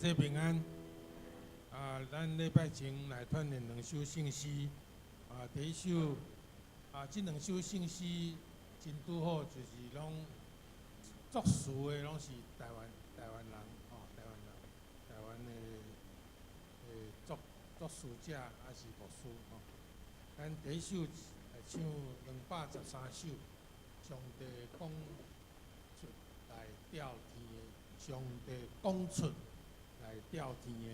节平安。咱礼拜前来锻炼两首圣诗。第一首这两首圣诗真拄好，就是拢作词的拢是台湾人，台湾的作词者还是牧师咱第一首来唱213首，上帝讲出来调天的，上帝讲出来调天的。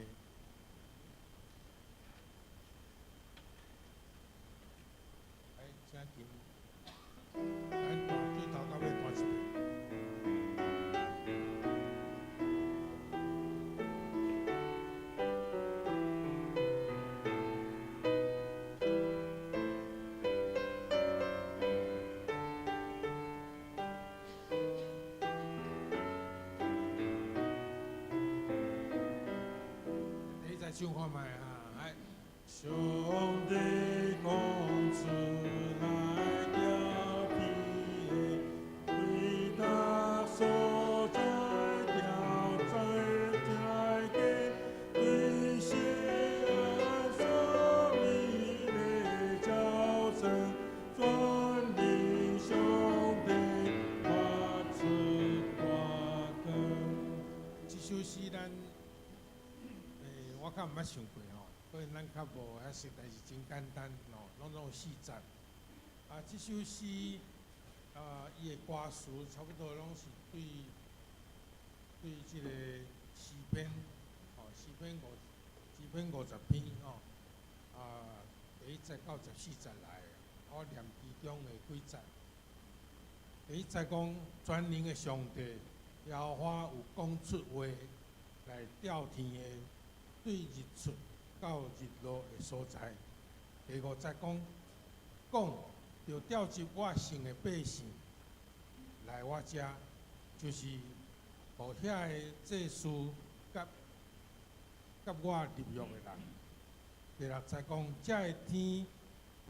请紧，咱对头到尾弹一遍。你再唱看卖来，上帝讲出来调天的，为他所在调在的，对世人所迷的叫声，专领上帝发出大光。这首诗咱我较毋捌唱过吼，所以咱较无遐实在是真简单拢有4节。这首诗伊的歌词差不多拢是对这个诗篇诗篇50篇第1节到14节来的，我念其中的几节。第1节讲全能的上帝，耶和华有讲出话来调天的。对日出到日落的所在。第5节讲要调集我信的百姓来我遮，就是互遐个祭司甲我立约的人。第6节讲遮个天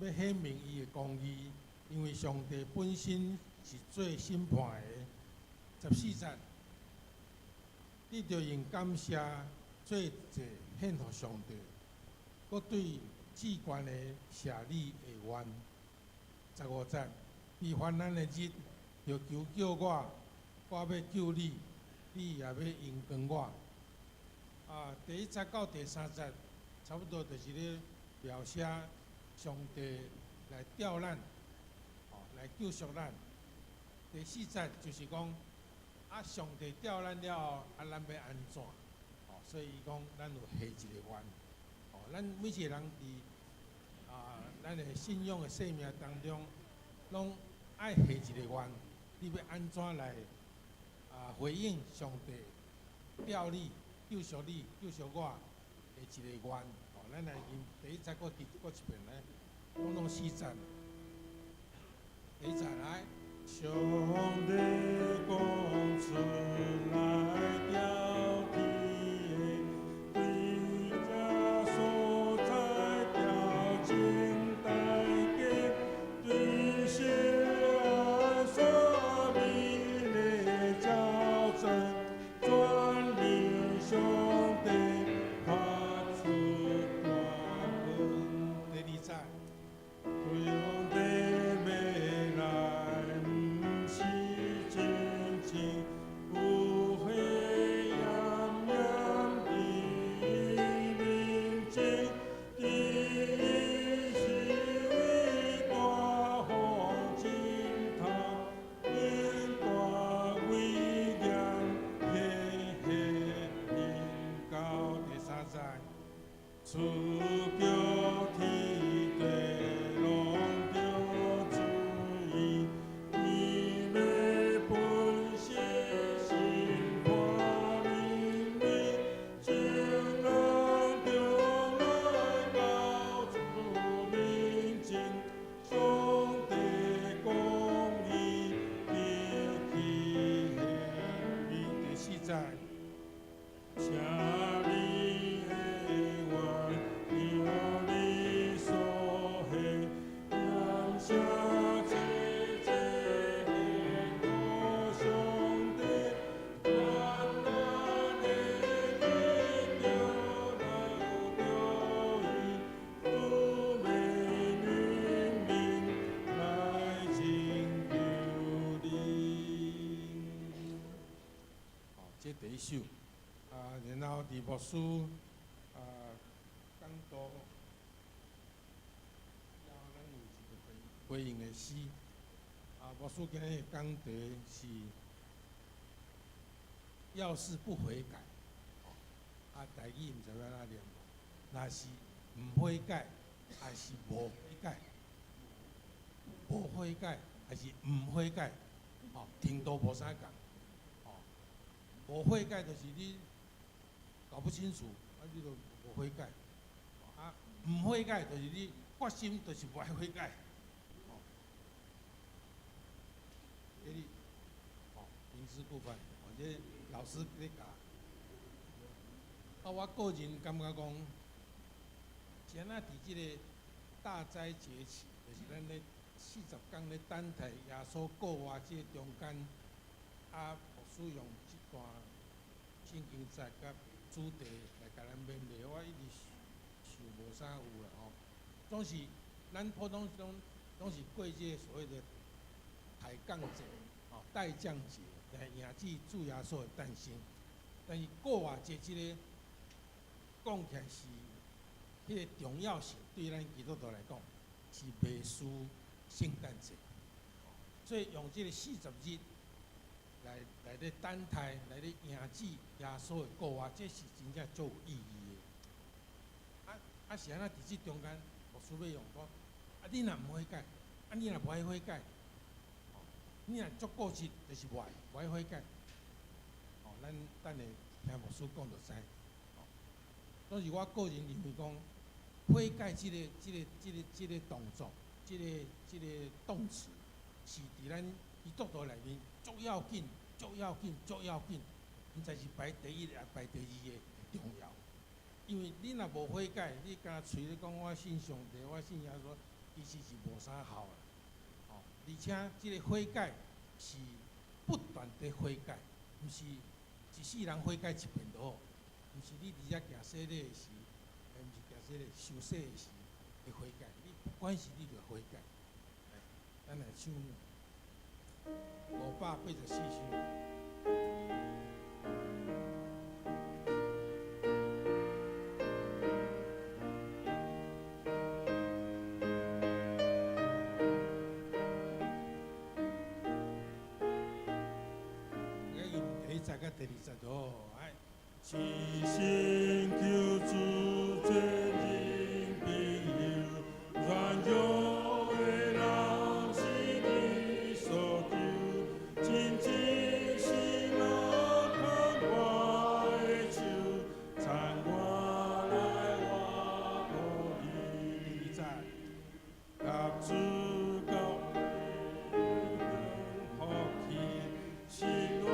要显明伊的公义，因为上帝本身是做审判的。14节你着用感谢做者献予上帝，搁对至高的谢你的愿。15节，你患难的日，就求救我，我要救你，你也要应光我。第1节到第3节，差不多就是咧描写上帝来调咱，来救赎咱。第4节就是讲，上帝调咱了后，咱要安怎？所以伊讲，咱有下一个愿，咱每一个人伫咱的信仰的生命当中，拢爱下一个愿，你要安怎来回应上帝调你、救赎你、救赎我的一个愿？咱来用第1节搁一遍来，拢4节。第1节来，上帝讲出来调天。不会首，然后伫牧师讲道，然后咱有一个回应的诗，牧师今日讲题是，要是不悔改，台语毋知要安怎念，若是毋悔改，还是无悔改？无悔改还是毋悔改？程度无啥共。无悔改就是你搞不清楚，你就无悔改。毋悔改就是你决心就是不爱悔改。给你，名词部分，这老师咧教。我个人感觉讲，今仔伫即个大斋节期，就是咱咧40天咧等待耶稣过活即个中间，牧师用即段圣经节甲主题来甲咱勉励，我一直想无啥有啦吼。总是咱普通中总是过即个所谓的抬杠节、代降节，来迎接主耶稣的诞生。但是过活节即个讲起来是迄个重要性，对咱基督徒来讲是袂输圣诞节。所以用即个40日来咧等待，来咧迎接耶稣的过活，这是真正足有意义的。是安怎伫即中间，牧师要用讲，你若毋悔改，你若无爱悔改，你若足固执，就是无爱悔改。咱等下听牧师讲就知。所以我个人认为讲，悔改即个动作，即个动词，是伫咱基督徒内面足要紧、足要紧、足要紧，毋知是排第一也排第二个重要。因为你若无悔改，你敢嘴咧讲我信上帝，我信耶稣，其实是无啥效啦。而且即个悔改是不断地悔改，毋是一世人悔改一遍就好。毋是你伫遮行洗礼的时，毋是行洗礼受洗的时会悔改，你不管是你就悔改。咱来唱584首。第二节就好，齐心求主全人朋友，软弱的人是你所救，亲近心我看我的手，参我来我可以在甲主教福气是我。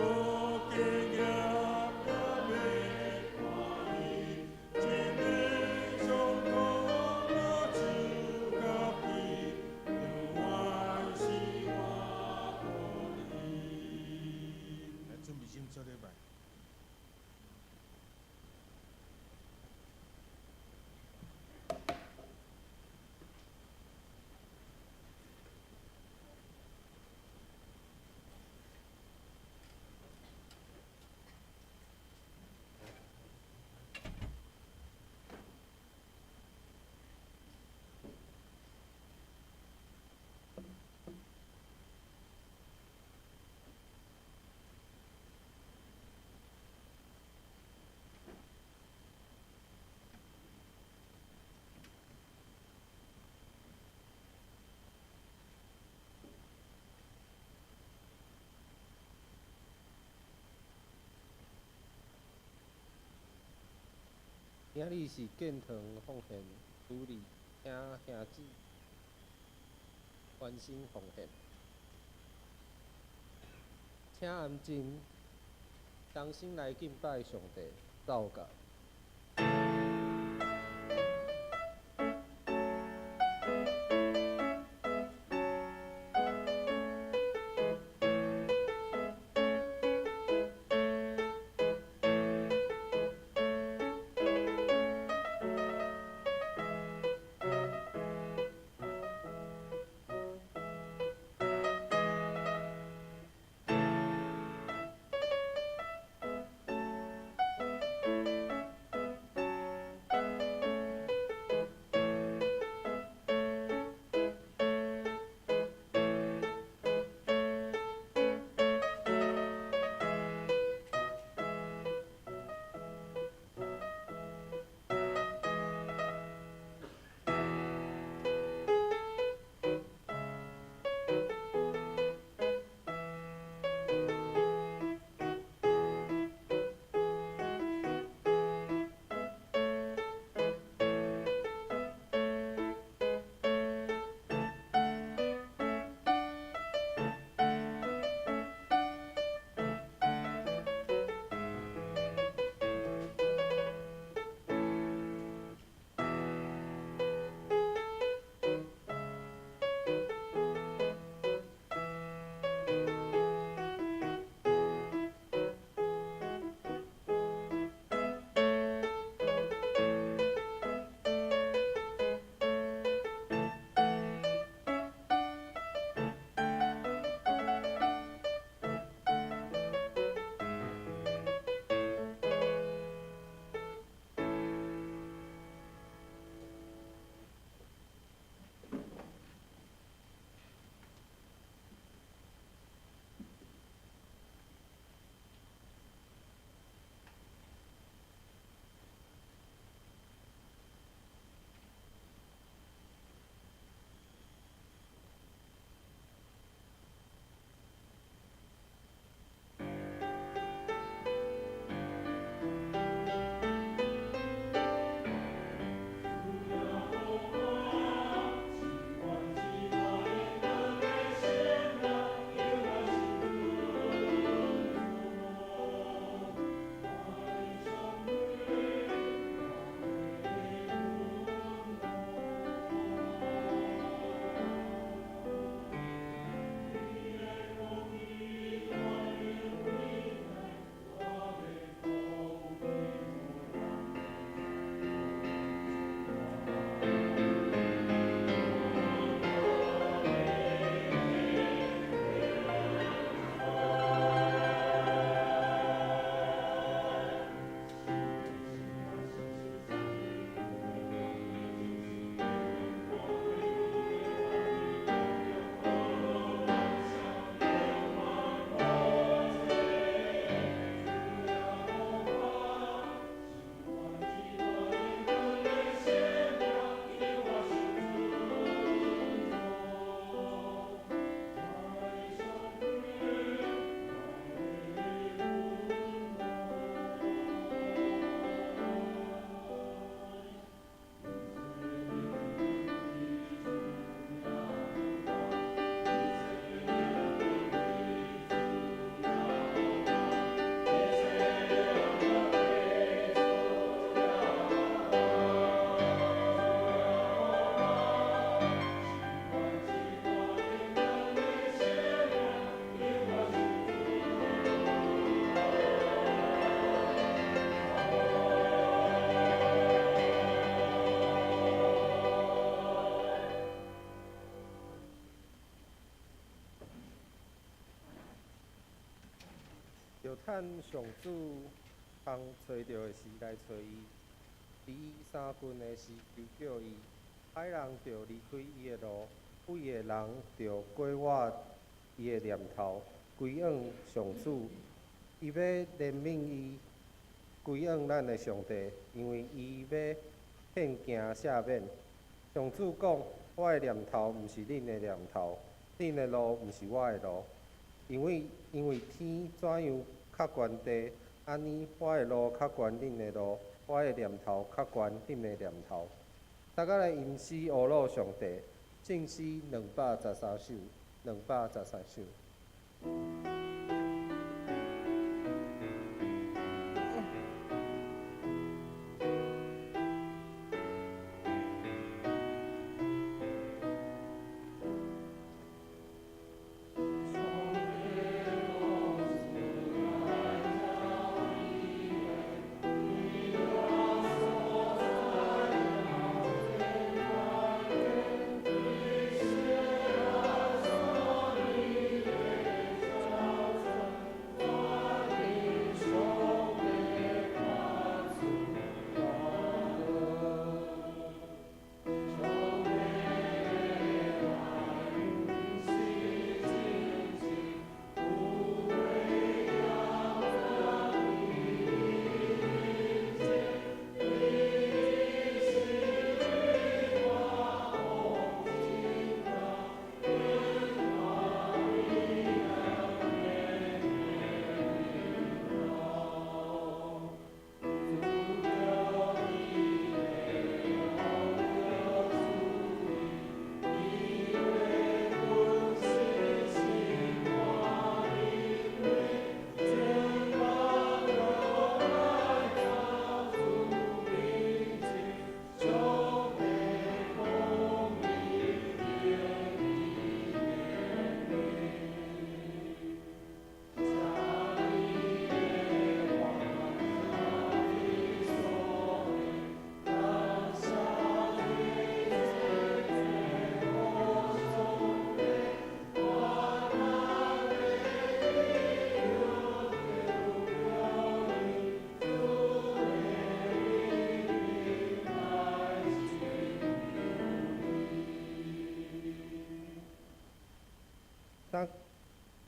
做礼拜。今日是建堂奉献处理，请兄姊关心奉献，请安静，同心来敬拜上帝，祷告。着趁上主通找着的时来找伊，伫伊三困的时求救伊。歹人着离开伊的路，畏的人着过我伊的念头。归向上主，伊要怜悯伊，归向咱的上帝，因为伊要骗行赦免。上主讲：我的念头毋是恁的念头，恁的路毋是我的路。因为天怎样较悬地，安尼我的路较悬恁的路，我的念头较悬恁的念头。大家来吟诗学老上帝，正诗213首，213首。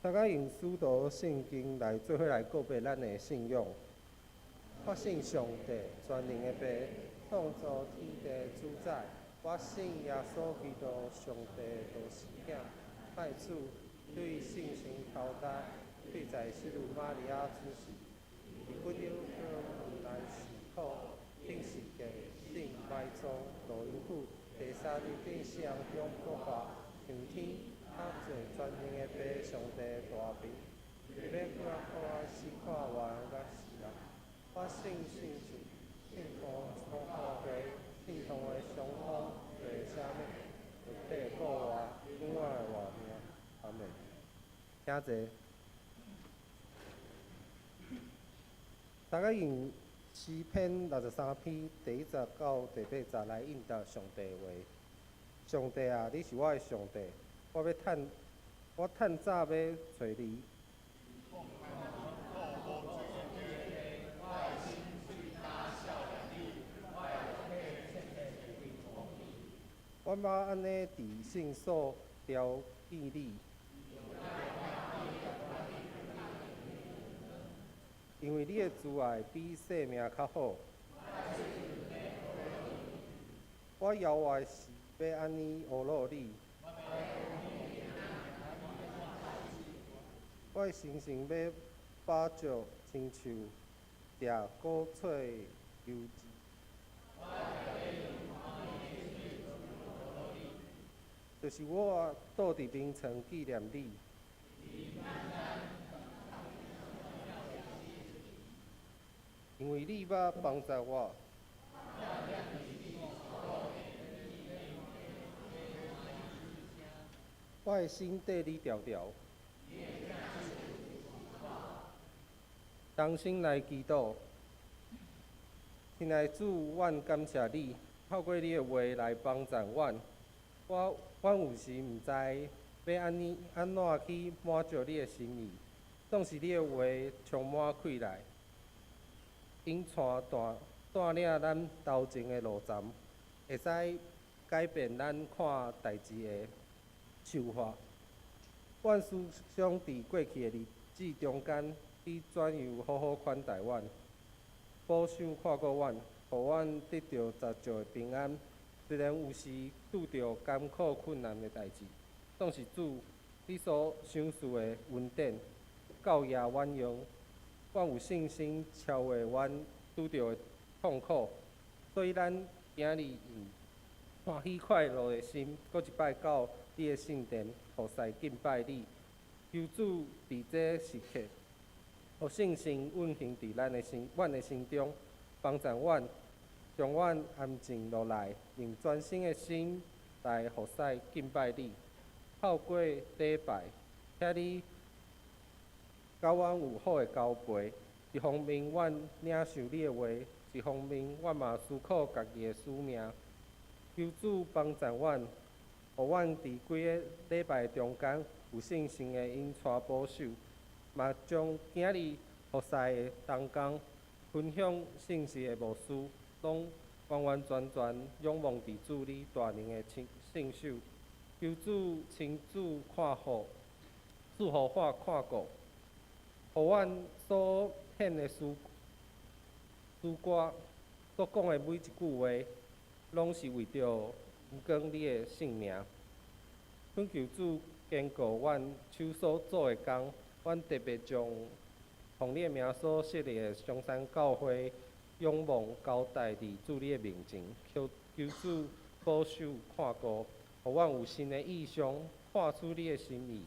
大家用书读圣经来做伙来告别咱的信仰。我信上帝，全能的爸，创造天地主宰。我信耶稣基督，上帝独生子，爱子，对圣神头担，对在圣母玛利亚出世，以本有苦难受苦，定是嘅圣埋葬，路因父，第三日对死人中复活，上天。他做全能的爸，上帝大病，要我死看完甲死人。我信主，信奉从化会，信奉的上方做啥物？有体国外，永远的活命。阿门。请坐。大家用诗篇63篇第1到第8来应答上帝话。上帝啊，你是我的上帝。我趁早要找你。我嘛安尼伫圣所调记你，因为你的慈爱比生命较好。我摇我是要安尼学乐你。我的心情要饱足亲像食果脆油脂，就是我倒伫眠床纪念你。因为你捌帮助我。我的心缀你条条。同心来祈祷，亲爱的主，阮感谢你，透过你的话来帮助阮。阮有时毋知要安怎去满足你的心意，总是你的话充满气来，引带领咱头前的路站，会使改变咱看代志的手法。愿思想伫过去的日子中间，你怎样好好款待阮，保守看顾阮，互阮得到十足的平安。虽然有时拄着艰苦困难的代志，总是主你所赏赐的恩典，教也婉容。阮有信心超越阮拄着的痛苦，所以咱今日用欢喜快乐的心，搁一摆到你的圣殿，互师敬拜你。求主伫这时刻，互圣神运行伫阮的心中，帮助阮，将阮安静落来，用全新的心来互师敬拜你。透过礼拜，请你甲阮有好的交陪。一方面，阮领受你的话；一方面，阮嘛思考家己的使命。求主帮助阮，互阮伫规个礼拜中间有信心的引带保守，嘛将今日服侍的同工分享信息的牧师，拢完完全全仰望伫主你大能的圣手。求主亲自看护，祝福我看顾，互阮所献的诗歌所讲的每一句话，拢是为着不光你的性命。恳求主坚固阮手所做的工，阮特别将奉你的名所设立的上山教会仰望交代伫主你的面前，求主保守看顾，互阮有新的意向，看出你的心意，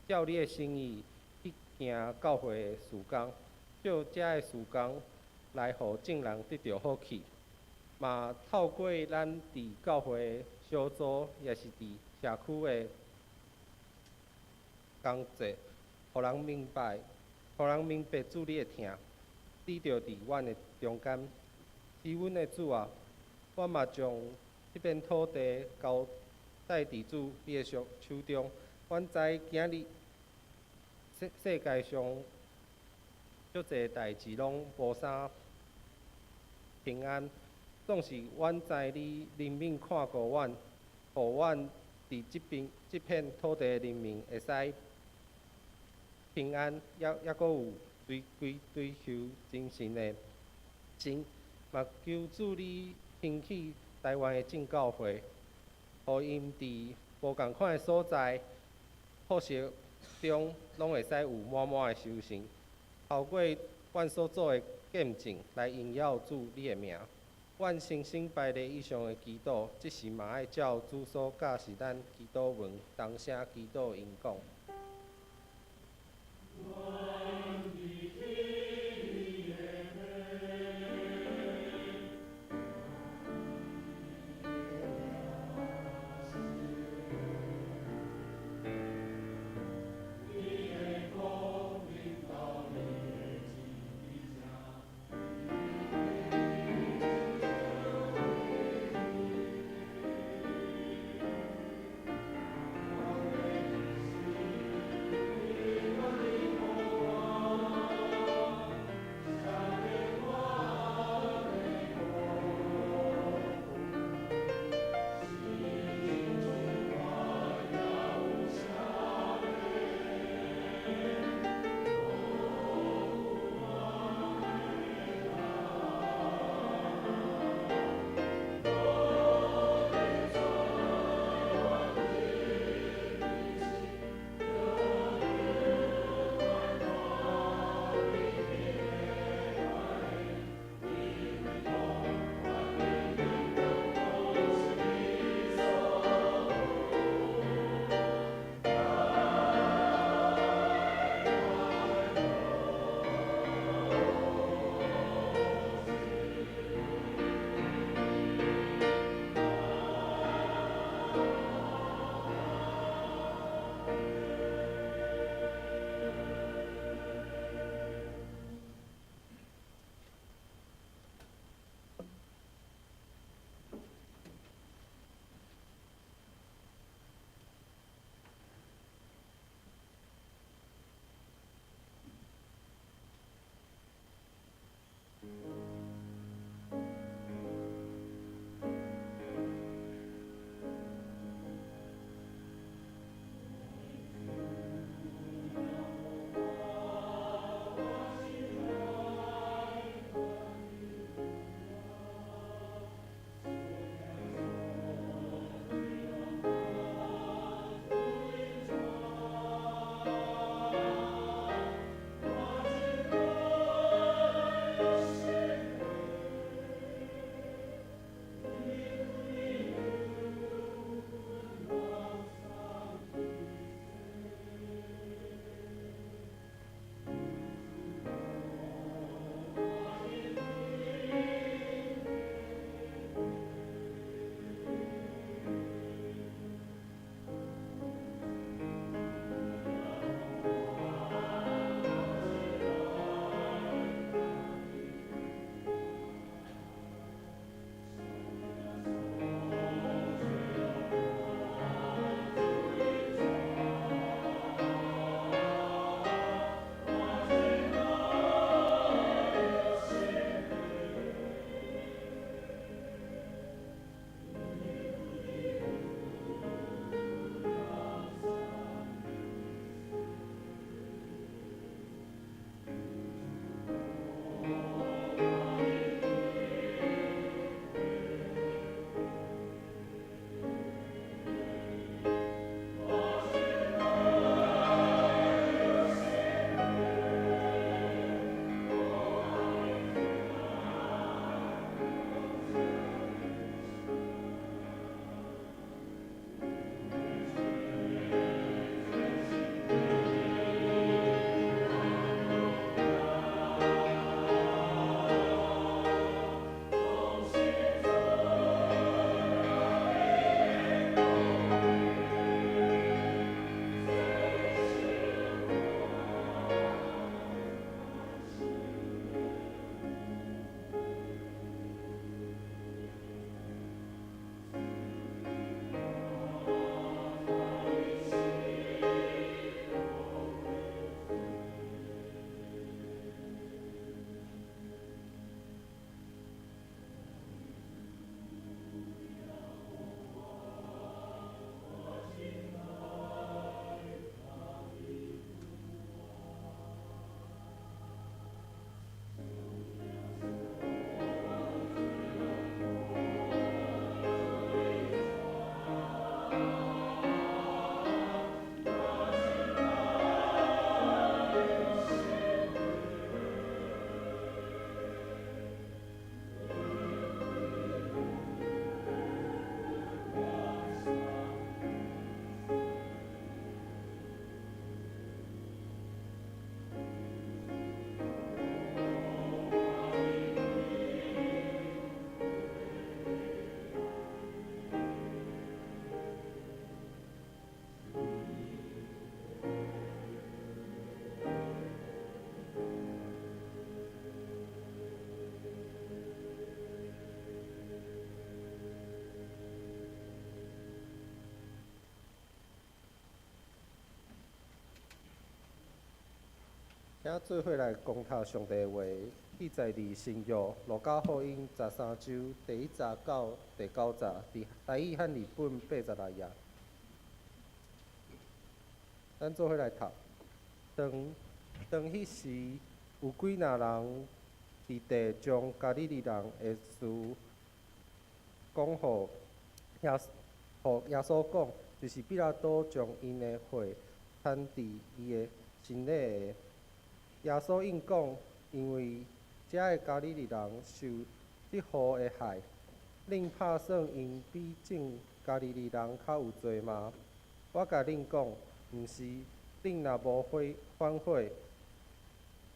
照你的心意去行教会的事工，借遮的事工来互众人得到好起，嘛透过咱伫教会的小组，也是伫社区的工作，互人明白主你的疼，你着伫阮的中间。是阮的主啊，我嘛将这片土地交代伫主你的手中。阮知今日世界上足侪代志拢无啥平安，总是阮知你怜悯看顾阮，互阮伫这片土地的人民会使平安，也阁有追求真神的心，嘛求主你兴起台湾的正教会，互因伫无共款的所在、复习中，拢会使有满满的修行，透过阮所做的见证来荣耀主你的名。阮诚心拜礼以上的祈祷，即时嘛爱照主所教示咱祈祷文，同声祈祷因讲。请做伙来公读上帝话，记载伫新约路加福音13章第1节到第9节，伫台语和日本86页。咱做伙来读。当迄时，有几若人伫地将加利利人的事讲互耶稣讲，就是彼拉多将因的血掺伫伊的身体下。耶稣应讲，因为遮的加利利人受即户的害，恁拍算因比种加利利人较有罪吗？我甲恁讲，毋是，恁若无反悔，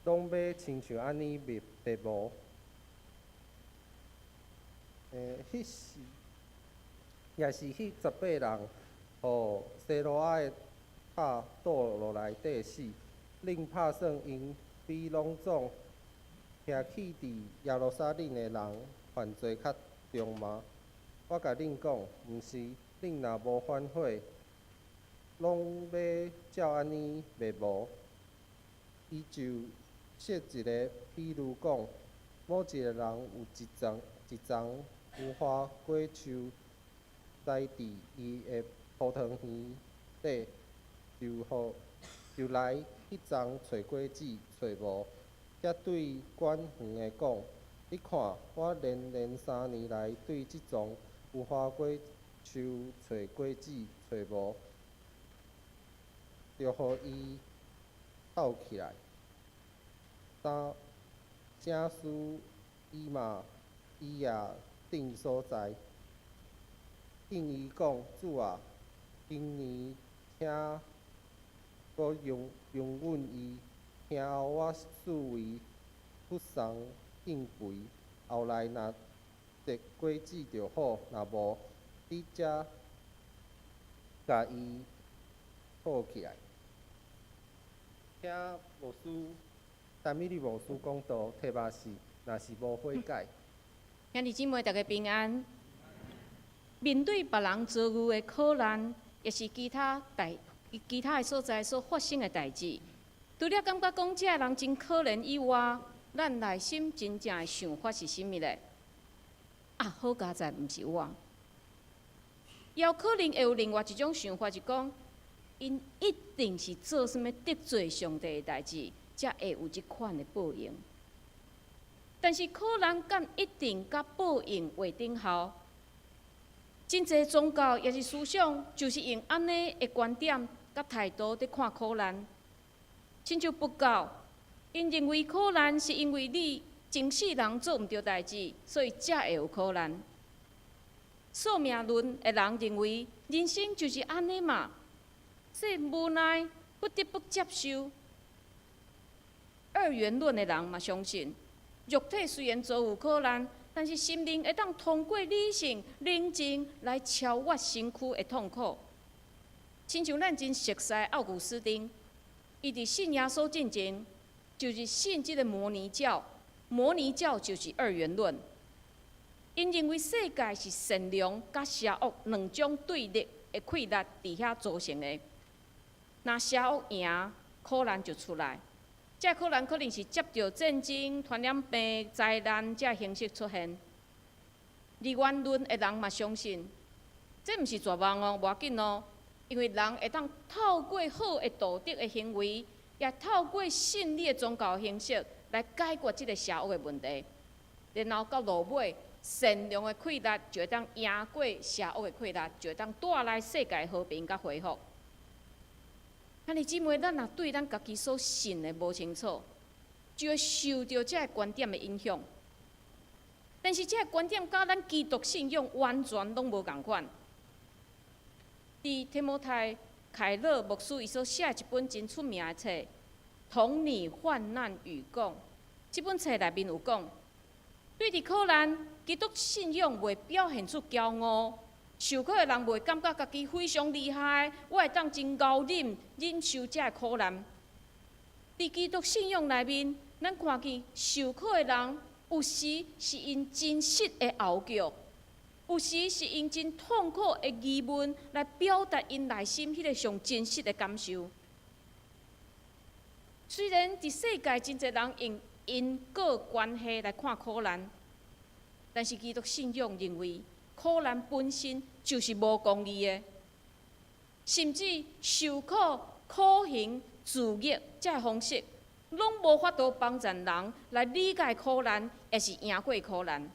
拢要亲像安尼白无。迄时也是迄18人，互西罗亚的塔倒落内底死。恁拍算因比拢总徛起伫耶路撒冷的人犯罪较重吗？我甲恁讲，毋是，恁若无反悔，拢要照安尼灭无。伊就设一个比喻讲，某一个人有一丛无花果树栽伫伊的葡萄园底，就来迄丛找果子，找无，则对管园的讲：你看，我连3年来对即丛无花果树找果子，找无，就互伊斗起来。正事伊也定所在。应伊讲：主啊，今年请阁容允伊，听候我视为不送应肥，后来若得果子就好，若无，你则甲伊抱起来。请牧师，但米利牧师讲道，题目是：若是无悔改。兄弟姊妹，大家平安。面对别人遭遇的苦难，也是其他的所在所发生的代志，除了感觉讲这人真可怜以外，咱内心真正的想法是甚物咧？好佳在毋是我。也有可能会有另外一种想法，是讲，因一定是做什物得罪上帝的代志，才会有即款的报应。但是苦难敢一定甲报应画等号？真侪宗教也是思想，就是用安尼的观点甲态度伫看苦难。亲像佛教，因认为苦难是因为你前世人做毋对代志，所以才会有苦难。宿命论的人认为人生就是安尼嘛，所以无奈不得不接受。二元论的人嘛相信，肉体虽然遭有苦难，但是心灵会当通过理性、冷静来超越身躯的痛苦。亲像咱真熟悉奥古斯丁，伊伫信耶稣之前，就是信即个摩尼教。摩尼教就是二元论，因认为世界是善良甲邪恶两种对立的溃力伫遐组成的。若邪恶赢，苦难就出来。这苦难可能是接着战争、传染病、灾难这形式出现。二元论的人嘛相信，这毋是绝望哦，无要紧哦，因为人会当透过好的道德的行为，也透过信理的宗教形式来解决这个社会的问题。然后到落尾，善良的溃力就会当赢过邪恶的溃力，就会当带来世界和平甲恢复。兄弟姊妹，咱若对咱家己所信的无清楚，就会受到这个观点的影响。但是这个观点甲咱基督信仰完全拢无共款。伫提摩太凯勒牧师伊所写一本真出名的册《同你患难与共》，这本册内面有讲，对伫苦难，基督信仰袂表现出骄傲。受苦的人袂感觉家己非常厉害，我会当真熬忍受这个苦难。伫基督信仰内面，咱看见受苦的人，有时是因真实的拗叫，有时是因真痛苦的疑问来表达因内心迄个上真实的感受。虽然伫世界真侪人用因果关系来看苦难，但是基督信仰认为苦难本身就是无公义的，甚至受苦、苦刑、自虐这方式，拢无法度帮助人来理解苦难，也是赢过苦难。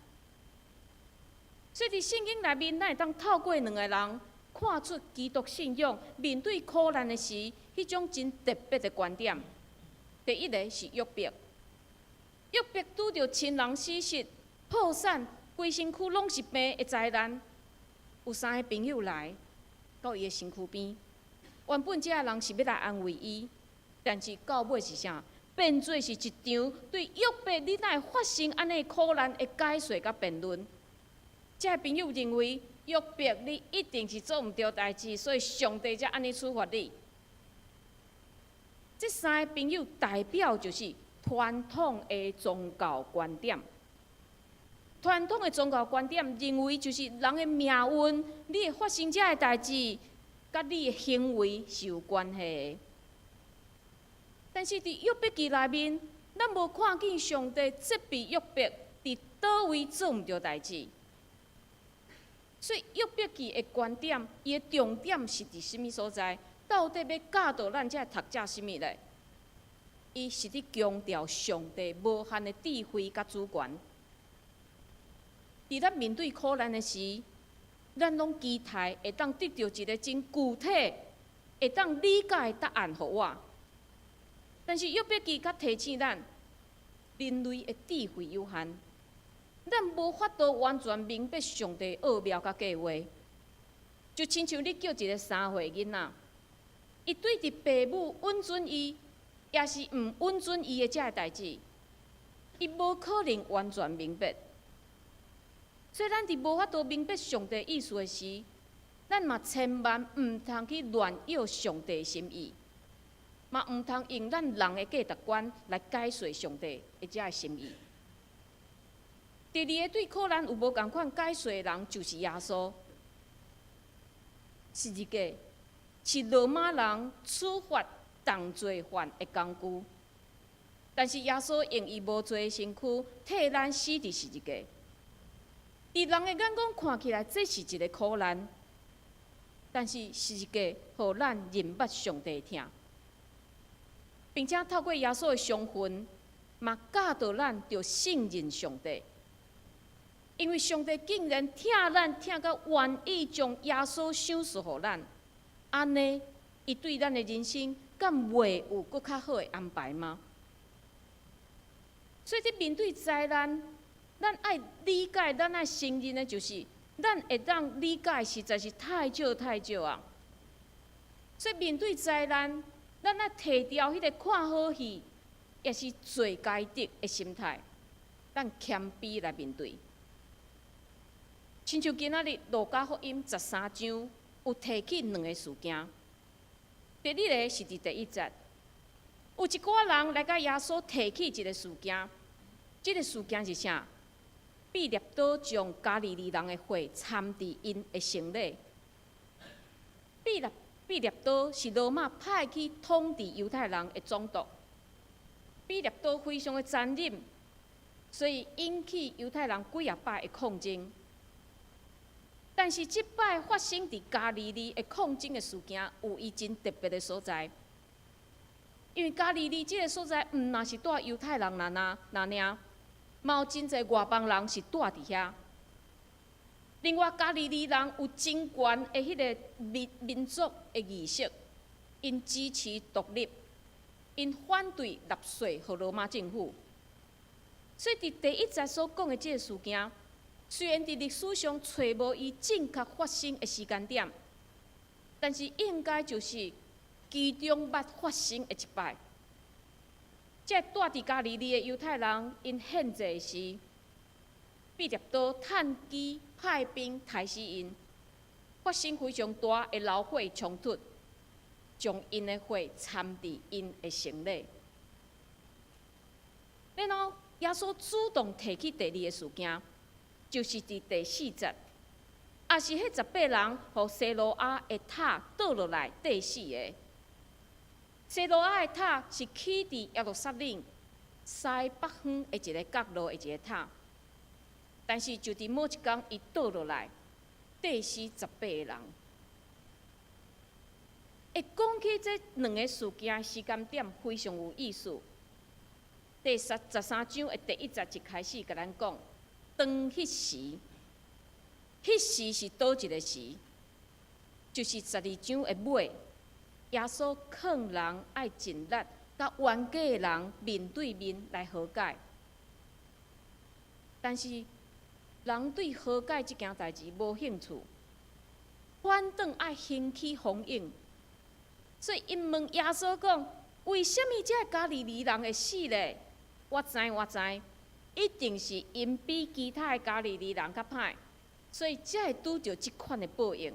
所以伫圣经内面，咱会当透过两个人看出基督信仰面对苦难的时，迄种真特别的观点。第一个是约伯，约伯拄着亲人死失、破产、规身躯拢是病的灾难，有3个朋友来到伊的身躯边，原本这个人是要来安慰伊，但是到尾是啥？变做是一场对约伯你哪会发生安尼苦难的解说甲辩论。这个朋友认为约伯你一定是做毋对代志，所以上帝才安尼处罚你。这3个朋友代表就是传统的宗教观点。传统的宗教观点认为，就是人的命运，你会发生这个代志，甲你的行为是有关系的。但是伫约伯记内面，咱无看见上帝责备约伯伫倒位做毋对代志。所以约伯记的观点，伊的重点是伫什么所在？到底要教导咱这读者什么咧？伊是伫强调上帝无限的智慧甲主权。伫咱面对苦难的时，咱拢期待会当得到一个真具体、会当理解的答案互我。但是约伯记较提醒咱，人类的智慧有限，咱无法度完全明白上帝奥妙甲计划。就亲像你叫一个3岁囡仔，伊对伫父母允准伊，也是毋允准伊的这个代志，伊无可能完全明白。所以咱伫无法度明白上帝意思的时，咱嘛千万毋通去乱用上帝的心意，嘛毋通用咱人的价值观来解说上帝的这个心意。第二个对苦难有无共款解说的人，就是耶稣。十字架是罗马人处罚重罪犯的工具，但是耶稣用伊无罪的身躯替咱死伫十字架。伫人的眼光看起来，这是一个苦难，但是十字架互咱认捌上帝的疼，并且透过耶稣的伤痕，嘛教导咱着信任上帝。因为上帝竟然疼咱疼到愿意将耶稣赏赐互咱，安尼，伊对咱的人生敢袂有搁较好的安排吗？所以，伫面对灾难，咱爱理解，咱爱承认的就是，咱会当理解实在是太少太少啊。所以面对灾难，咱爱摕掉迄个看好戏，也是做该得的心态，咱谦卑来面对。亲像今仔日路加福音13章有提起2个事件。第一个是伫第1节，有一寡人来甲耶稣提起一个事件，这个事件是啥？彼勒岛将加利利人的血掺伫因的城里。彼勒岛是罗马派去统治犹太人的总督。彼勒岛非常的残忍，所以引起犹太人几啊摆的抗争。但是即摆发生伫加利利的抗争的事件，有伊真特别的所在。因为加利利这个所在，毋若是住犹太人那尔，嘛有真侪外邦人是住伫遐。另外，加利利人有真悬的迄个民族的意识，因支持独立，因反对纳税予罗马政府。所以，伫第1节所讲的这个事件，虽然伫历史上找无伊正确发生的时间点，但是应该就是其中捌发生的一摆。这住伫加利利的犹太人因献祭时，彼勒岛趁机派兵杀死因，发生非常大的流血冲突，将因的血掺伫因的城里。然后耶稣主动提起第2个事件。就是伫第4节，也是迄18人互西罗亚的塔倒落来第4个。西罗亚的塔是起伫耶路撒冷西北方的一个角落的一个塔，但是就伫某一天，伊倒落来，地死18个人。会讲起这两个事件时间点非常有意思。第13章的第1节一开始，甲咱讲，当迄时，迄时是倒一个时？就是12章的尾，耶稣劝人爱尽力，甲冤家的人面对面来和解。但是人对和解这件代志无兴趣，反倒爱兴起风影。所以因问耶稣讲：为什么这加利利人会死咧？我知，一定是因比其他的加利利人较歹，所以才会拄着即款的报应。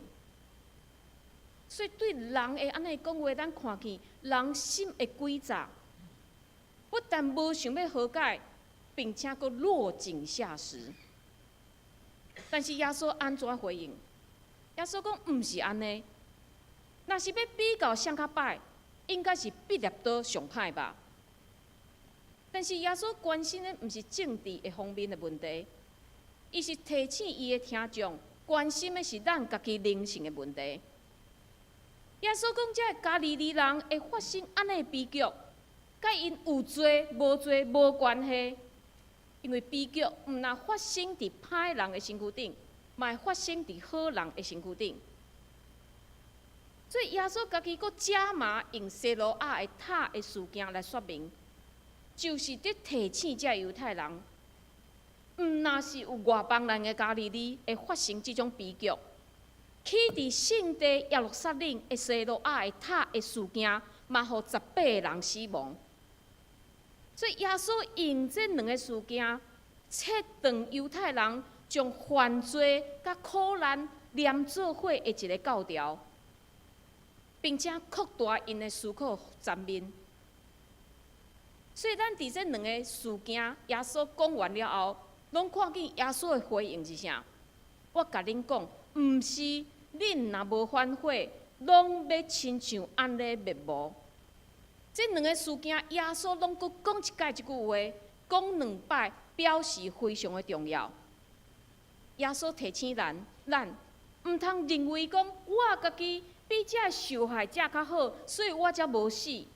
所以对人会安尼讲话，咱看去人心会诡诈，不但无想要和解，并且佫落井下石。但是耶稣安怎回应？耶稣讲：毋是安尼。若是要比较谁较歹，应该是毕业倒上歹吧。但是耶稣关心的毋是政治的方面的问题，伊是提醒伊的听众，关心的是咱家己灵性的问题。耶稣讲，这加利利人会发生安尼悲剧，甲因有罪无罪无关系，因为悲剧毋若发生伫歹人的身躯顶，嘛会发生伫好人的身躯顶。所以耶稣家己佫加码用西罗亚的塔的事件来说明，就是伫提醒这犹太人，毋若是有外邦人的加利利会发生即种悲剧，起伫圣地耶路撒冷的西罗亚的塔的事件，嘛互18个人死亡。所以耶稣用这两个事件，切断犹太人将犯罪甲苦难连做伙的一个教条。并且扩大因的思考层面，所以咱伫这两个事件，耶稣讲完了后，拢看见耶稣的回应是啥？我甲恁讲，毋是恁若无反悔，拢要亲像安尼灭亡。这两个事件，耶稣拢佫讲一解一句话，讲2摆，表示非常的重要。耶稣提醒咱毋通认为讲我家己比这受害者较好，所以我才无死。耶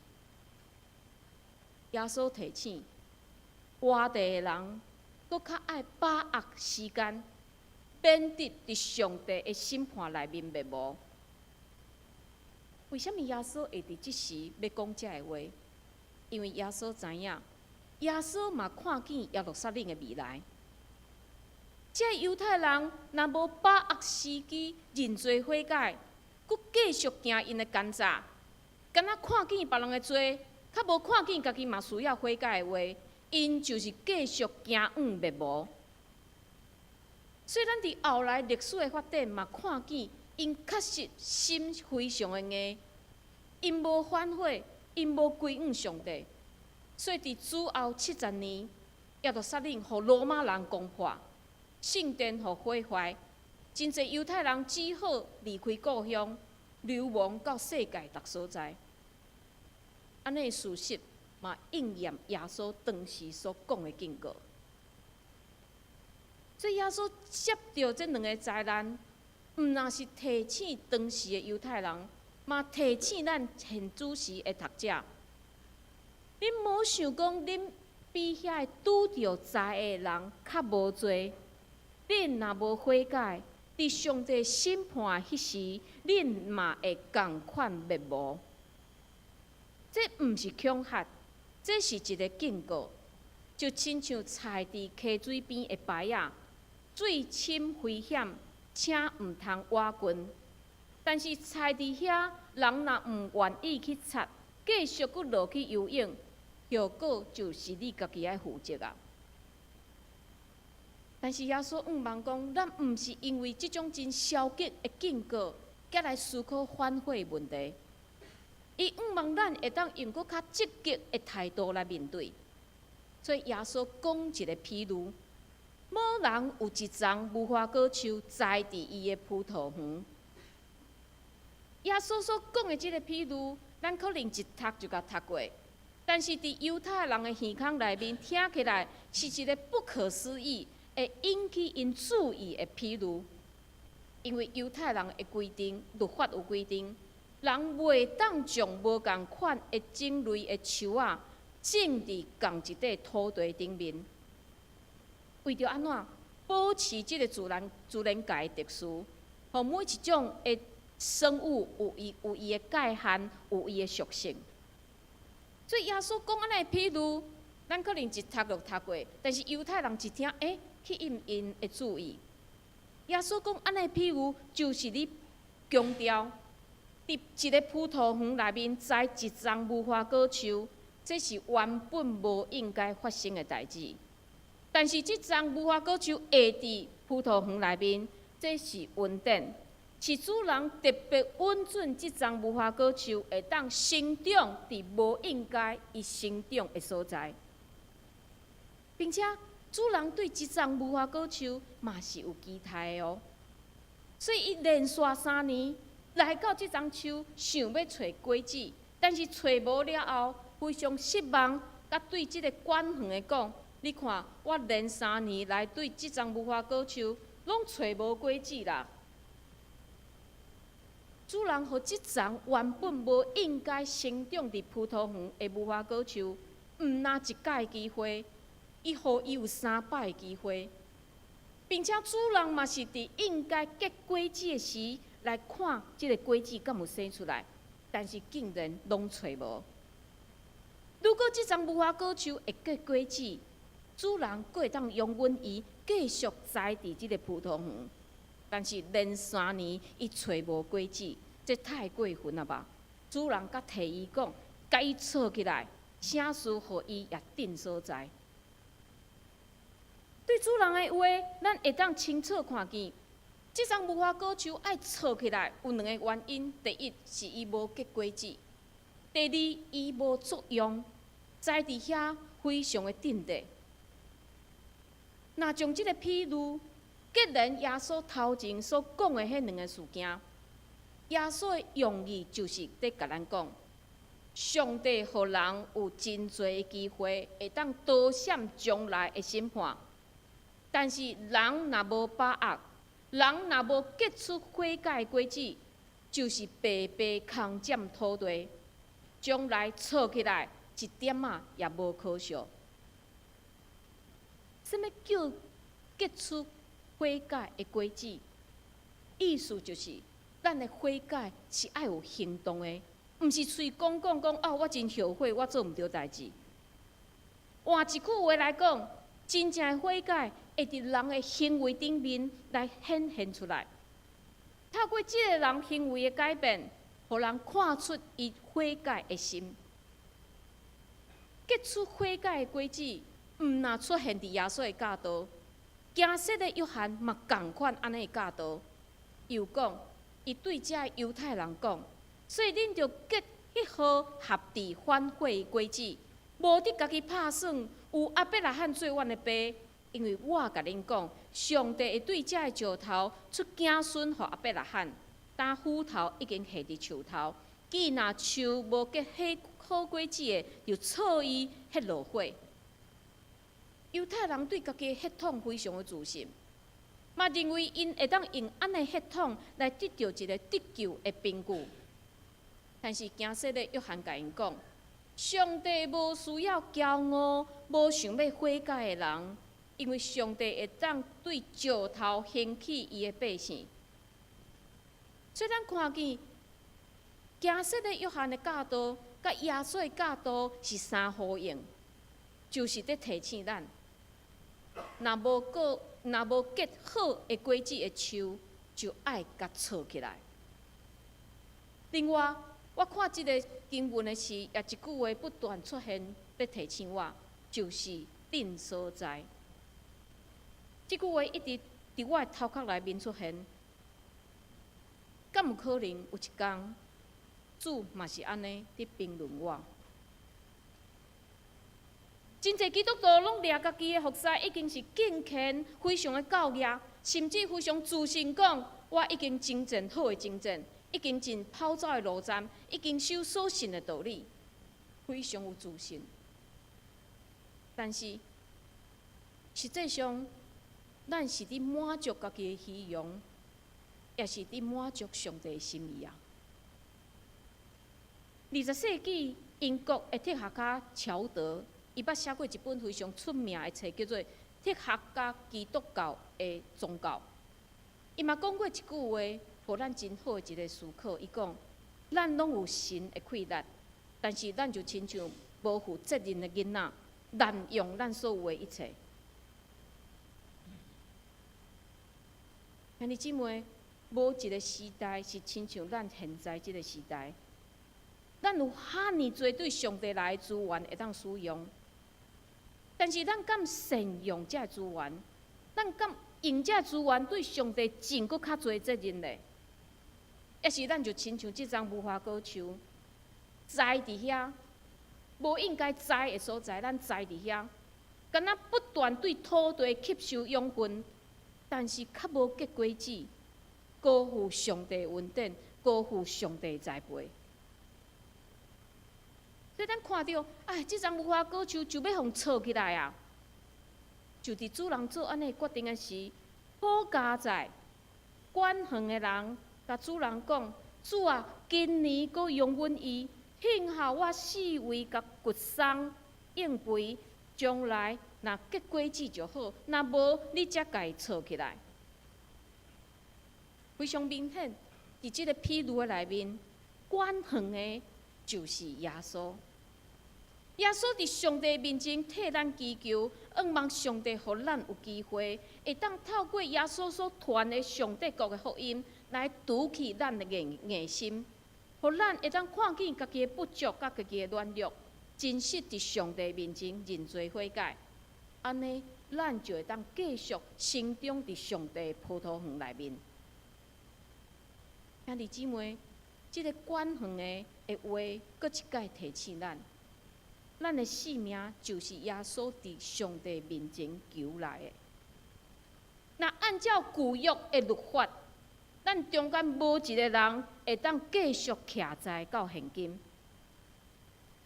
稣提醒，活地的人，佫较爱把握时间，免得伫上帝的审判内面灭亡。为什么耶稣会伫即时要讲这个话？因为耶稣知影，耶稣嘛看见耶路撒冷的未来。这犹太人若无把握时机认罪悔改，佫继续行因的奸诈，敢若看见别人的罪，较无看见家己嘛需要悔改的话，因就是继续行灭亡。所以咱伫后来历史的发展嘛，看见因确实心非常的硬，因无反悔，因无归向上帝，所以伫主后70年，耶路撒冷互罗马人攻破。圣殿互毁坏，真侪犹太人只好离开故乡，流亡到世界各所在。安尼事实嘛应验耶稣当时所讲的警告。所以耶稣接到这两个灾难，毋若是提醒当时的犹太人，嘛提醒咱现主时的读者。恁无想讲，恁比遐拄着灾的人较无罪。恁若无悔改，伫上帝审判迄时，恁嘛会共款灭亡。这毋是恐吓，这是一个警告，就亲像踩伫溪水边的牌仔，水深危险，请毋通划近。但是踩伫遐，人若毋愿意去擦，继续佫落去游泳，后果就是你家己爱负责啊。但是耶稣望讲，咱毋是因为即种真消极的警告，才来思考反悔问题。伊望咱会当用佫较积极的态度来面对。所以耶稣讲一个譬如，某人有一丛无花果树栽伫伊的葡萄园。耶稣所讲的即个譬如，咱可能一读就甲读过，但是伫犹太人的耳孔内面听起来是一个不可思议，会引起因注意的譬如，因为犹太人的规定，律法有规定，人袂当将无共款的种类的树仔种伫同一块土地顶面，为着安怎保持即个自然界的特殊，互每一种的生物有伊的界限，有伊的属性。所以耶稣讲安尼譬如，咱可能一读就读过，但是犹太人一听，去引因的注意。耶稣讲安尼譬如，就是你强调，伫一个葡萄园内面栽一丛无花果树，这是原本无应该发生的代志。但是即丛无花果树下伫葡萄园内面，这是恩典，是主人特别允准即丛无花果树会当生长伫无应该伊生长的所在，并且主人对即丛无花果树嘛是有期待的哦。所以伊连续3年来到即丛树，想要找果子，但是找无了后，非常失望，甲对即个管园的讲。你看，我连3年来对即丛无花果树，拢找无果子啦。主人互即丛原本无应该生长伫葡萄园的无花果树，毋拿一届机会，伊互伊有3摆机会，并且主人嘛是伫应该结果子的时来看即个果子敢有生出来，但是竟然拢找无。如果即丛无花果树会结果子，主人佫会当容允伊继续栽伫即个葡萄园，但是连3年伊找无果子，这太过分了吧？主人甲提伊讲，甲伊撮起来，写书互伊也定所在。对主人的话，咱会当清楚看见，即丛无花果树爱撮起来有2个原因：第一是伊无结果子；第二伊无作用，栽伫遐非常的定地。若将即个譬如结连耶稣头前所讲的迄2个事件，耶稣的用意就是伫甲咱讲，上帝互人有真侪的机会，会当躲闪将来的审判。但是人若无把握，人若无结出悔改果子，就是白白空占土地，将来错起来一点仔也无可惜。什么叫结出悔改的果子？意思就是，咱的悔改是爱有行动的，毋是嘴讲哦，我真后悔，我做毋对代志。换一句话来讲，真正的悔改会伫人的行为顶面来显现出来。透过即个人行为的改变，互人看出伊悔改的心。结出悔改的果子。毋若出现伫耶稣的教导，惊死的约翰嘛共款安尼的教导。又讲，伊对遮犹太人讲，所以恁着结迄号合治反悔的果子，无得家己拍算有亚伯拉罕做阮的爸，因为我甲恁讲，上帝会对遮的石头出子孙互亚伯拉罕，但斧头已经下伫树头，既若树无结迄好果子的，就错伊迄落火。犹太人对家己的血统非常的自信，嘛认为因会当用安尼血统来得到一个得救的凭据。但是惊死的约翰甲因讲，上帝无需要骄傲、无想要悔改的人，因为上帝会当对石头兴起伊的百姓。所以咱看见惊死的约翰的教导，甲耶稣的教导是相呼应，就是伫提醒咱。若无结好的果子的树，就爱甲撮起来。另外，我看即个经文的时，也一句话不断出现，在提醒我，就是定所在。即句话一直伫我的头壳内面出现，敢有可能有一天，主嘛是安尼伫评论我？真侪基督徒拢掠家己的服侍，已经是敬虔，非常的教业，甚至非常自信讲，我已经真正好的真正，已经进跑走的路站，已经守所信的道理，非常有自信。但是，实际上，咱是伫满足家己的虚荣，也是伫满足上帝的心意啊。20世纪，英国的哲学家乔德，伊捌写过一本非常出名的册，叫做《哲学家基督教的宗教》。伊嘛讲过一句话，互咱真好的一个思考。伊讲：咱拢有神的气力，但是咱就亲像无负责任的囡仔，滥用咱所有的一切。兄弟姊妹，无一个时代是亲像咱现在即个时代。咱有遐尼多对上帝来的资源会当使用，但是咱敢善用这资源？咱敢用这资源对上帝尽搁较侪责任咧？也是咱就亲像即张无花果树，栽伫遐，无应该栽的所在，咱栽伫遐，敢若不断对土地吸收养分，但是较无结果子，辜负上帝恩典，辜负上帝栽培。所以咱看到，哎，即张无花果树就要互插起来啊！就伫主人做安尼决定的时，好佳在管园的人甲主人讲：“主啊，今年阁容阮伊，幸好我四围甲掘松应肥，将来若结果子就好，若无你才家己插起来。”非常明显，伫即个譬喻的内面，管园的就是耶稣。耶稣伫上帝面前替咱祈求，仰望上帝，互咱有机会，会当透过耶稣所传的上帝国的福音，来堵起咱的硬心，互咱会当看见家己的不足，甲家己的软弱，真实伫上帝面前认罪悔改。安尼，咱就会当继续生长伫上帝的葡萄园内面。兄弟姊妹，即个管园的话，搁一摆提醒咱。咱的性命就是耶稣伫上帝面前求来的。若按照旧约的律法，咱中间无一个人会当继续徛在到现今。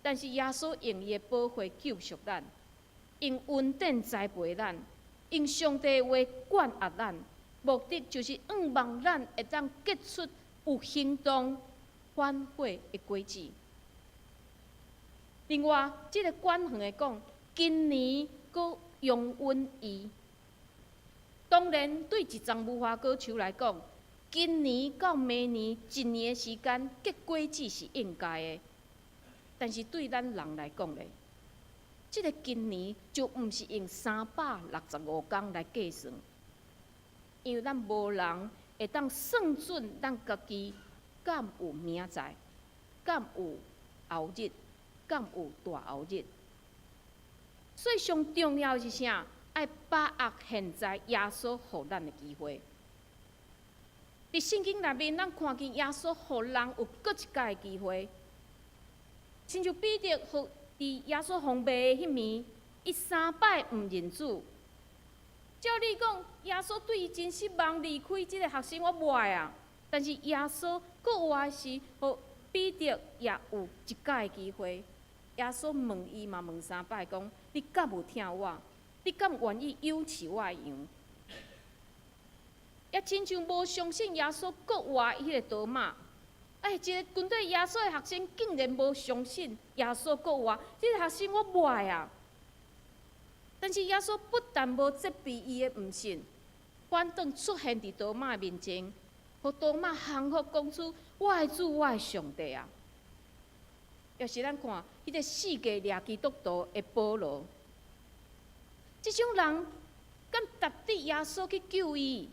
但是耶稣用伊的宝血救赎咱，用恩典栽培咱，用上帝的话管压咱，目的就是仰望咱会当结出有行动反悔的果子。另外，即个管园的讲，今年阁用阮伊。当然，对一丛无花果树来讲，今年到明年一年的时间结果子是应该的。但是对咱人来讲咧，即个今年就毋是用365天来计算，因为咱无人会当算准咱家己敢有明仔载，敢有后日。敢有大后日？所以上重要的是啥？爱把握现在耶稣互咱的机会。伫圣经内面，咱看见耶稣互人有搁一摆的机会。亲像彼得伫耶稣封闭的迄暝，伊3摆毋认主。照理讲，耶稣对伊真失望，离开即个学生我袂啊。但是耶稣搁有的是，互彼得也有一摆的机会。耶稣问伊嘛问3摆，讲你敢有听我？你敢愿意有饲我的羊？也亲像无相信耶稣国外迄个多马，一个军队耶稣的学生竟然无相信耶稣国外，这个学生我袂啊！但是耶稣不但无责备伊的毋信，反倒出现伫多马面前，互多马降服讲出：“我的主，我的上帝啊！”要是咱看迄个世界掠基督徒的保罗，即种人敢值得耶稣去救伊？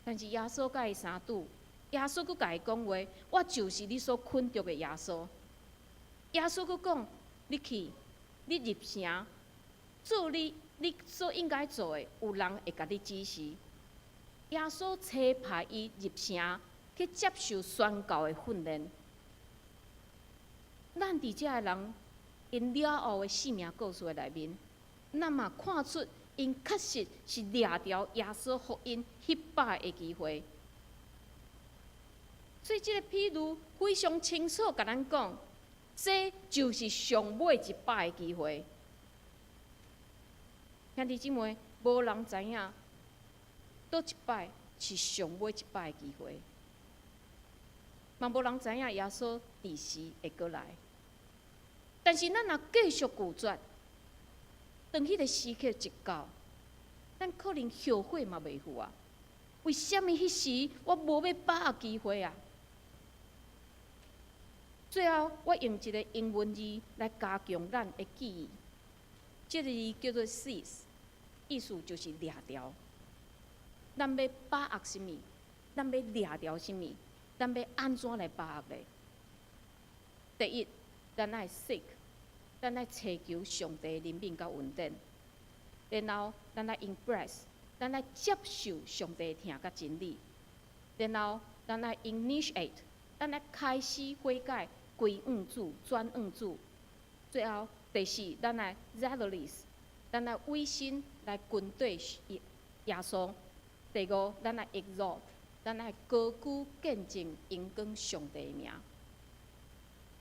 但是耶稣甲伊相拄，耶稣佫甲伊讲话：“我就是你所困着的耶稣。”耶稣佫讲：“你去，你入城，做你所应该做的，有人会甲你指示。”耶稣差派伊入城去接受宣教的训练。咱伫遮的人，因了后的生命故事内面，咱嘛看出因确实是掠着耶稣福音迄摆的机会。所以即个譬如非常清楚甲咱讲，这就是上尾一摆的机会。兄弟姊妹，无人知影倒一摆是上尾一摆的机会，嘛无人知影耶稣第时会过来。但是咱若继续拒绝，当迄个时刻一到，咱可能后悔嘛袂赴啊。为什么迄时我无要把握机会啊？最后，我用一个英文字来加强咱的记忆，这个字叫做 seize， 意思就是掠条。咱要把握什么？咱要掠条什么？咱要安怎来把握咧？第一，咱爱 seek， 咱爱祈求上帝怜悯甲稳定，然后咱爱 embrace， 咱爱接受上帝听甲真理，然后咱爱 initiate， 咱爱开始悔改。归向主，转向主。最后，第四，咱来 zealous， 咱来委身来跟对耶稣。第五，咱来 exalt， 咱来高举见证荣光上帝的名。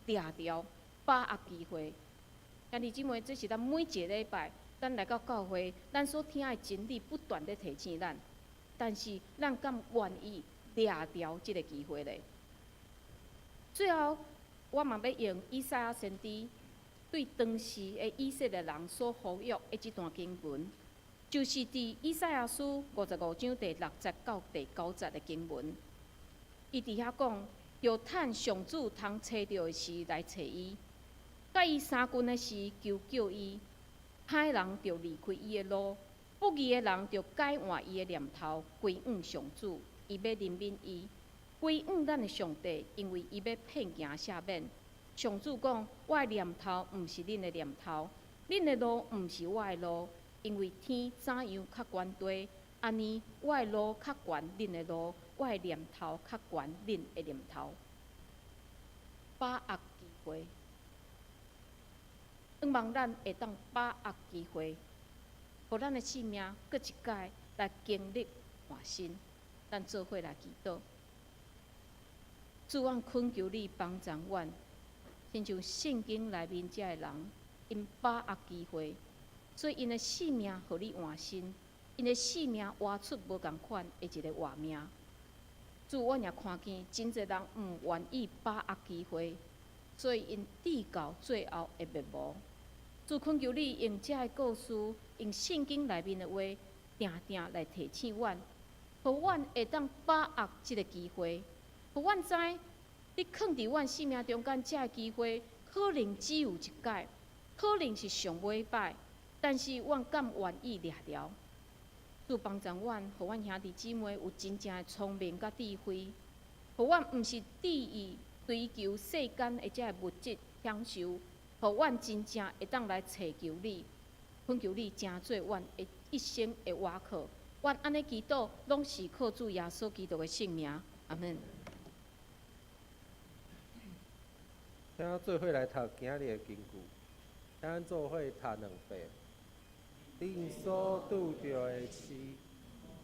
掠条把握机会，兄弟姊妹，这是咱每一个礼拜，咱来到教会，咱所听的真理不断地提醒咱。但是，咱敢愿意掠条这个机会咧？最后。我嘛要用以赛亚先知对当时的以色列人所呼吁的这段经文，就是伫以赛亚书55章第6节到第9节的经文。伊伫遐讲，要趁上主通找到的时来找伊，甲伊三军的时求伊，歹人就离开伊的路，不义的人就改换伊的念头，归向上主，伊要怜悯伊。归向咱的上帝，因为伊要骗行赦免。上主讲：我的念头毋是恁的念头，恁的路毋是我的路，因为天怎样较悬低，安尼我的路较悬恁的路，我的念头较悬恁的念头。把握机会，希望咱会当把握机会，互咱的生命搁一届来经历换新。咱做伙来祈祷。主，阮恳求你帮助阮，亲像圣经内面遮的人，因把握机会，所以因的性命互你换新，因的性命活出无共款的一个活命。主，阮也看见真侪人毋愿意把握机会，所以因直到最后的灭亡。主，恳求你用遮的故事，用圣经内面的话，定定来提醒阮，互阮会当把握即个机会。互阮知，你放伫阮生命中间，这个机会可能只有一届，可能是上尾摆，但是阮敢愿意掠了？主帮助阮，互阮兄弟姊妹有真正的聪明甲智慧，互阮毋是注意追求世间的这物质享受，互阮真正会当来找求你，恳求你成做阮的一生的倚靠。阮安尼祈祷，拢是靠主耶稣基督的圣名，阿门。请做伙来读今日的经句，请咱做伙读2遍。恁所拄着的市，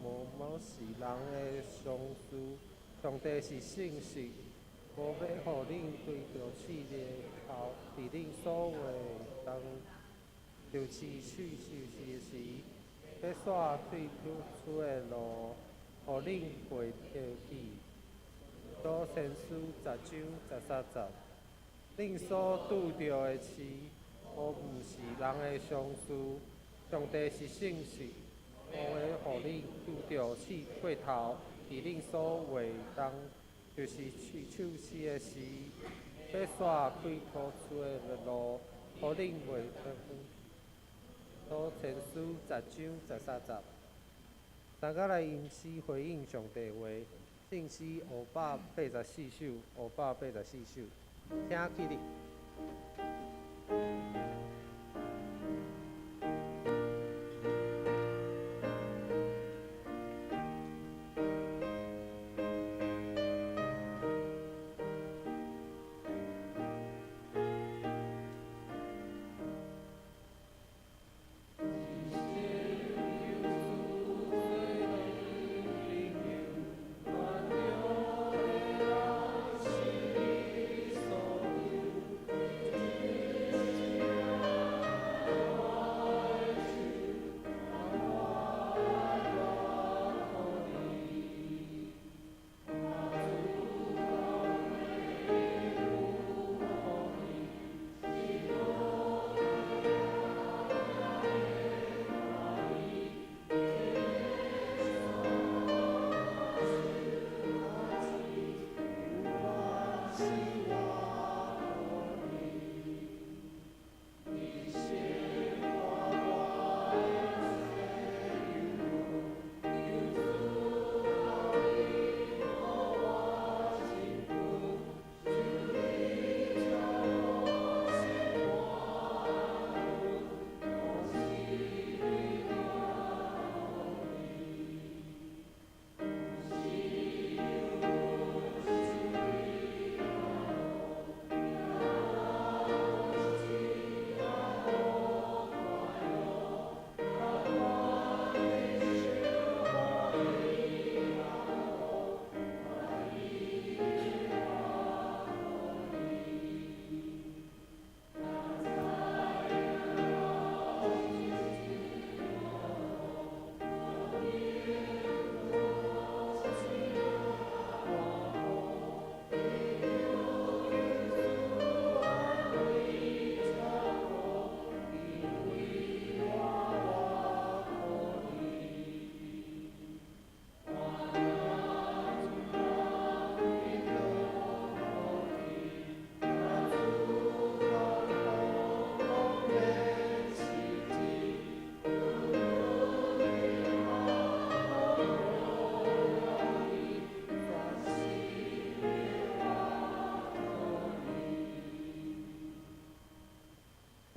无是人的相思，上帝是信实，无要互恁对着试炼头，伫恁所话当，就是去受时，要煞对出的路，互恁袂着去。都先书10章13节。恁所拄着的市，无毋是人的相思，上帝是信实，无会互恁拄着试过头，伫恁所话当，就是去手势的时，要煞开拓出的路，互恁袂得远。都先书10章13节。大家来吟诗回应上帝话，圣诗584首，584首。听起哩。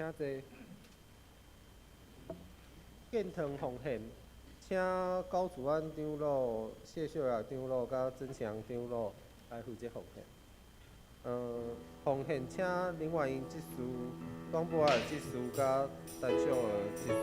请坐。建堂奉献，请高主安长老、谢秀雅长老、甲曾祥长老来负责奉献。奉献请林婉英执事、庄博尔执事、甲陈秀儿执事。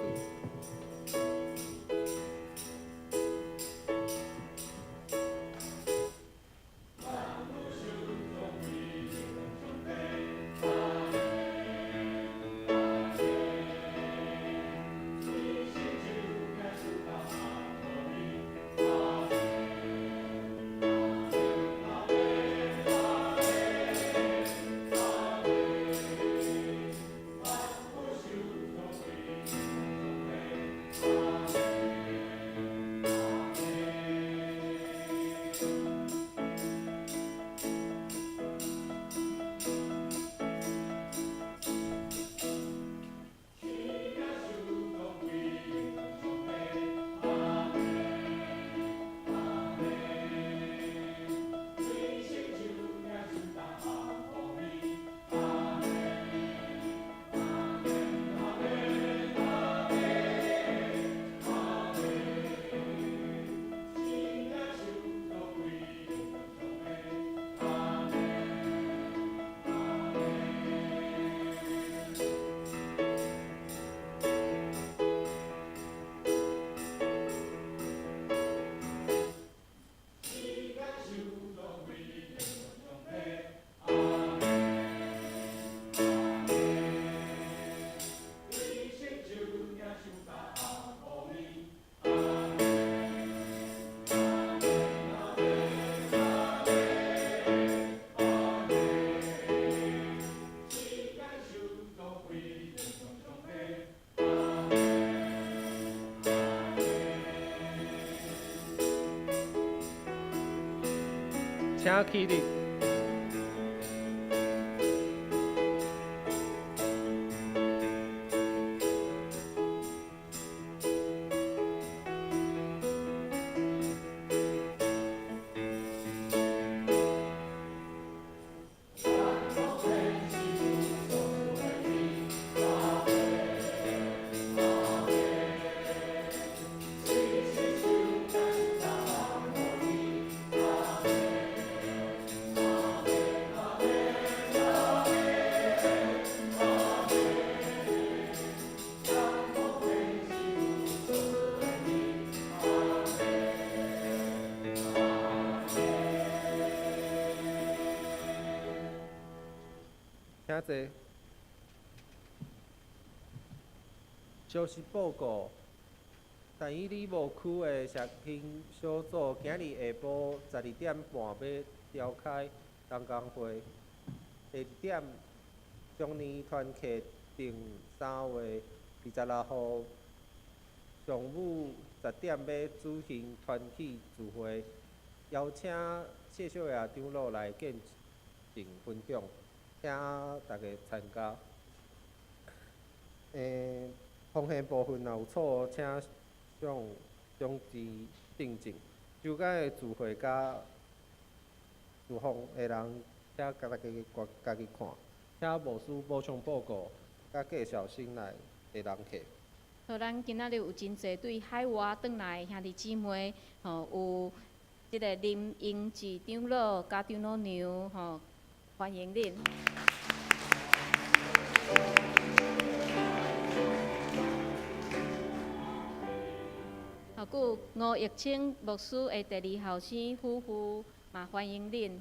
请起立。请坐。消息报告：但以理务区的社兴小组今日下晡12:30要召开同工会。第二点，中年团契定3月26号上午10点要举行团体聚会，邀请谢秀雅长老来见证分享。请大家参加。奉献部分若有错，请向中止订正。周间的聚会甲dự奉的人，请大家家己看。请牧师补充报告，甲介绍新来的人客。好，咱今仔日有真侪对海外转来的兄弟姊妹，有即个林英志长老、甲长老娘，欢迎恁。还有吴玉清牧师的第二后生夫妇嘛，欢迎恁。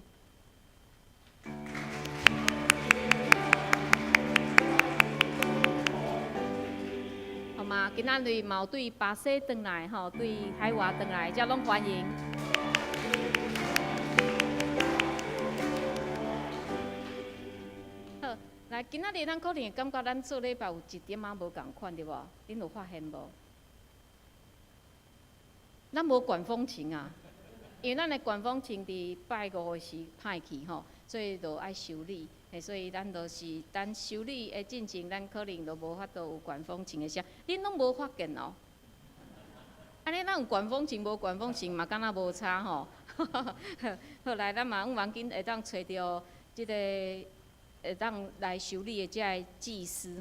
好嘛，今仔日嘛有对巴西转来对海外转来，遮拢欢迎。好，来，今仔日咱可能会感觉咱做礼拜有一点仔无共款，对无？恁有发现无？咱无管风琴啊，因为咱的管风琴伫拜五的时歹去所以就爱修理。所以咱就是等修理的进程，咱可能就无法度有管风琴的声。恁拢无发现哦？安尼咱有管风琴无管风琴嘛，敢若无差好，来，咱嘛要紧会当找到即个会当来修理的这个技师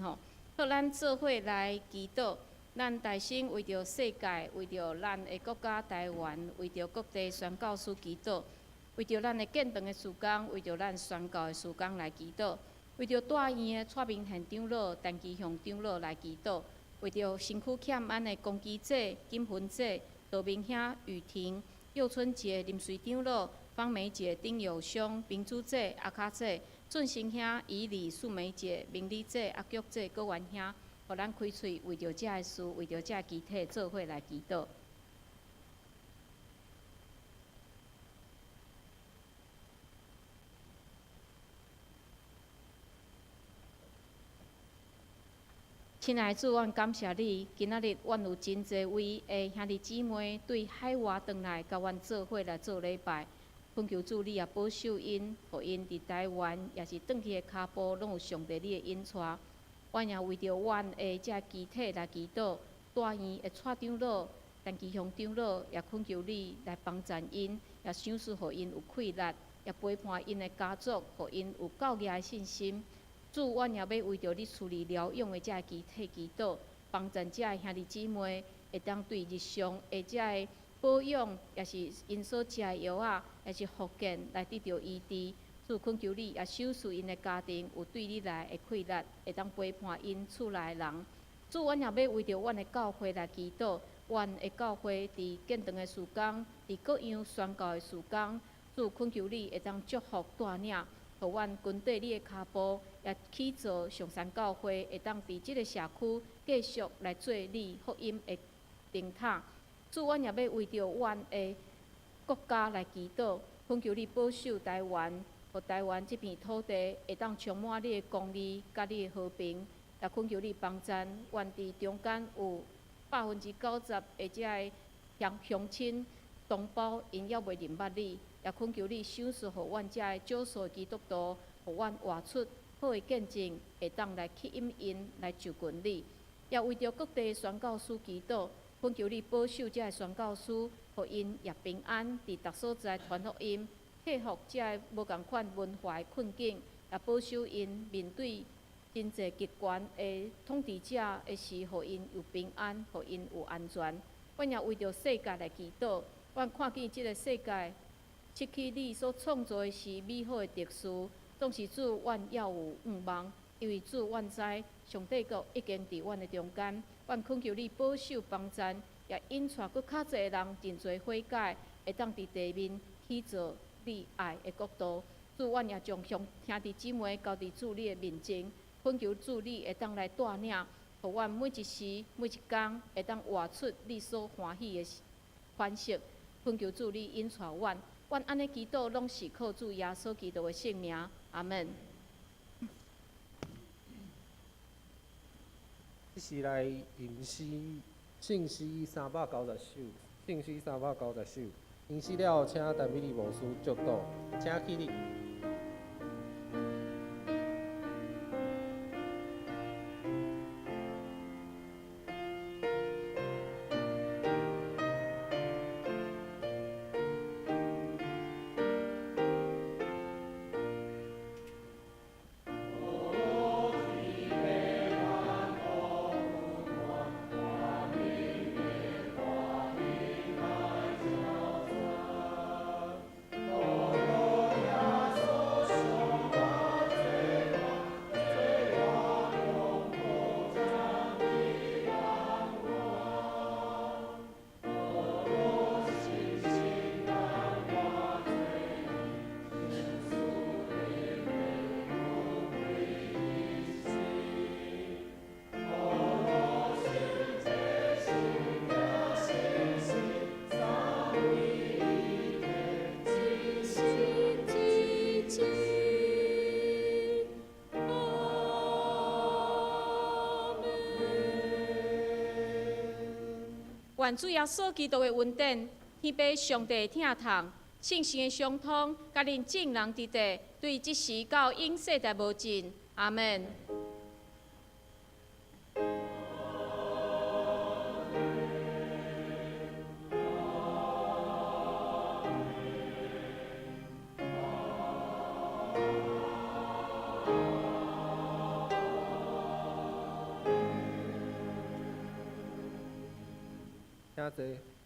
好，咱做伙来祈祷。咱大心为着世界，为着咱的国家台湾，为着各地宣教师祈祷，为着咱的建堂的事工，为着咱宣教的事工来祈祷，为着大院的蔡明贤长老、陈其雄长老来祈祷，为着身躯欠安的公基姐、金芬姐、道明兄、雨婷、佑春节、林水长老、方梅姐、丁友兄、明珠姐、阿卡姐、俊生兄、以利、素梅姐、明理姐、阿菊姐、郭元兄。互咱开喙，为着遮个事，为着遮集体做伙来祈祷。亲爱的主，阮感谢你，今仔日阮有真侪位的兄弟姊妹对海外转来，甲阮做伙来做礼拜。恳求主，你也保守因，互因伫台湾，也是转去的脚步，拢有上帝你的引带。阮也为着阮的遮集体来祈祷，大院的蔡长老、陈其雄长老，也恳求你来帮助因，也想赐互因有气力，也陪伴因的家族，互因有教义的信心。主，阮也要为着你处理疗养的遮集体祈祷，帮助遮的兄弟姊妹会当对日常的遮的保养，也是因所食的药仔，也是复健来得到医治。主，恳求你也守护因的家庭有对你来的气力，会当陪伴因厝内人。主，阮也要为着阮的教会来祈祷，阮的教会伫建堂的事工，伫各样宣教的事工。主，恳求你会当祝福带领，互阮军队你的脚步，也起造上山教会，会当伫即个社区继续来做你福音的灯塔。主，阮也要为着阮的国家来祈祷，恳求你保守台湾。互台湾这片土地会当充满你的公义，甲你的和平，也恳求你帮助。阮伫中间有90%的遮个乡亲同胞，因也袂认捌你，也恳求你赏赐互阮遮个少数基督徒，互阮活出好的见证，会当来吸引因来就近你。也为着各地宣教师祈祷，恳求你保守遮个宣教师，互因也平安伫逐所在传福音。克服遮个无共款文化困境，也保守因面对真侪极权的统治者的时，互因有平安，互因有安全。阮也为着世界来祈祷，阮看见即个世界失去你所创造的是美好的特殊，总是主，阮也有愿望，因为主，阮知上帝国已经伫阮的中间，阮恳求你保守帮助，也引带佫较侪人真侪悔改，会当伫地面起造你爱的国度。主，阮也将兄弟姊妹交伫主你的面前，恳求主你会当来带领，互阮每一时每一工会当活出你所欢喜的款式。恳求主你引带阮，阮安尼祈祷拢是靠主耶稣基督的圣名，阿门。这是来吟诗圣诗390首，圣诗390首。吟诗了后，请陈美丽牧师祝祷，请起立。愿主耶稣基督的恩典、天父上帝的疼痛、圣神的相通，甲恁众人伫地，对即时到永世代无尽。阿门。真侪